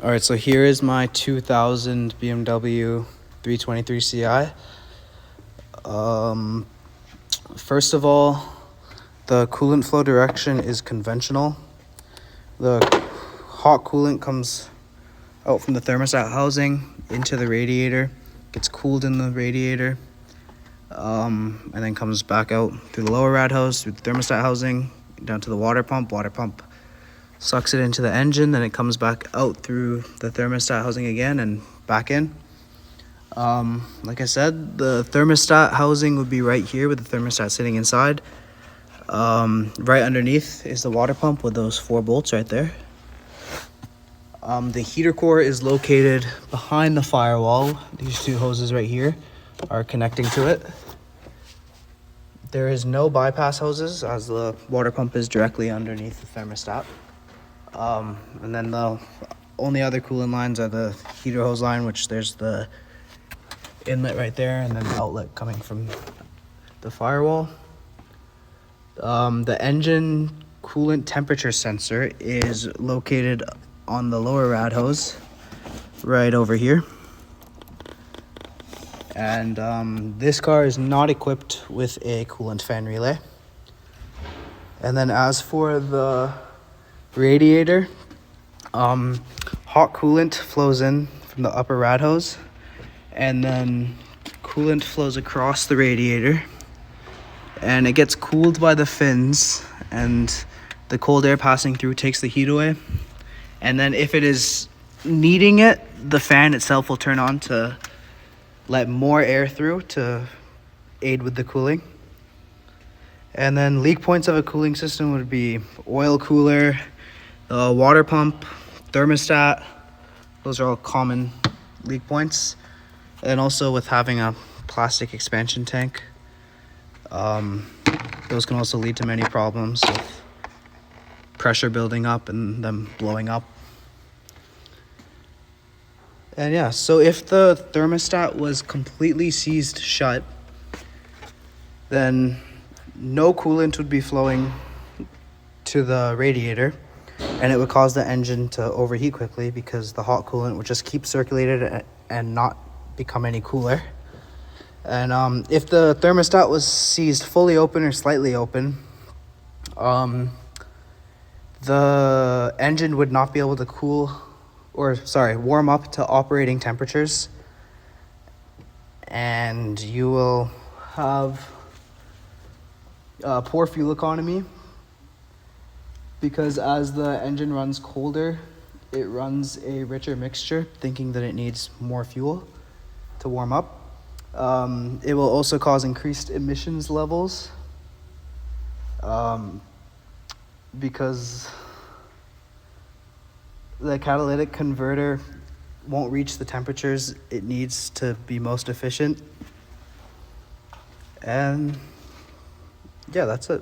All right, so here is my 2000 BMW 323 Ci. First of all, the coolant flow direction is conventional. The hot coolant comes out from the thermostat housing into the radiator, gets cooled in the radiator, and then comes back out through the lower rad hose, through the thermostat housing, down to the water pump. Water pump sucks it into the engine, then it comes back out through the thermostat housing again and back in. Like I said, the thermostat housing would be right here with the thermostat sitting inside. Right underneath is the water pump with those 4 bolts right there. The heater core is located behind the firewall. These 2 hoses right here are connecting to it. There is no bypass hoses as the water pump is directly underneath the thermostat. And then the only other coolant lines are the heater hose line, which there's the inlet right there, and then the outlet coming from the firewall. The engine coolant temperature sensor is located on the lower rad hose right over here. And this car is not equipped with a coolant fan relay. And then as for the radiator, hot coolant flows in from the upper rad hose, and then coolant flows across the radiator, and it gets cooled by the fins, and the cold air passing through takes the heat away. And then if it is needing it, the fan itself will turn on to let more air through to aid with the cooling. And then leak points of a cooling system would be oil cooler, water pump, thermostat. Those are all common leak points. And also with having a plastic expansion tank, those can also lead to many problems with pressure building up and them blowing up. And yeah, so if the thermostat was completely seized shut, then no coolant would be flowing to the radiator, and it would cause the engine to overheat quickly because the hot coolant would just keep circulated and not become any cooler. And if the thermostat was seized fully open or slightly open, the engine would not be able to warm up to operating temperatures, and you will have poor fuel economy, because as the engine runs colder, it runs a richer mixture, thinking that it needs more fuel to warm up. It will also cause increased emissions levels, because the catalytic converter won't reach the temperatures it needs to be most efficient. And yeah, that's it.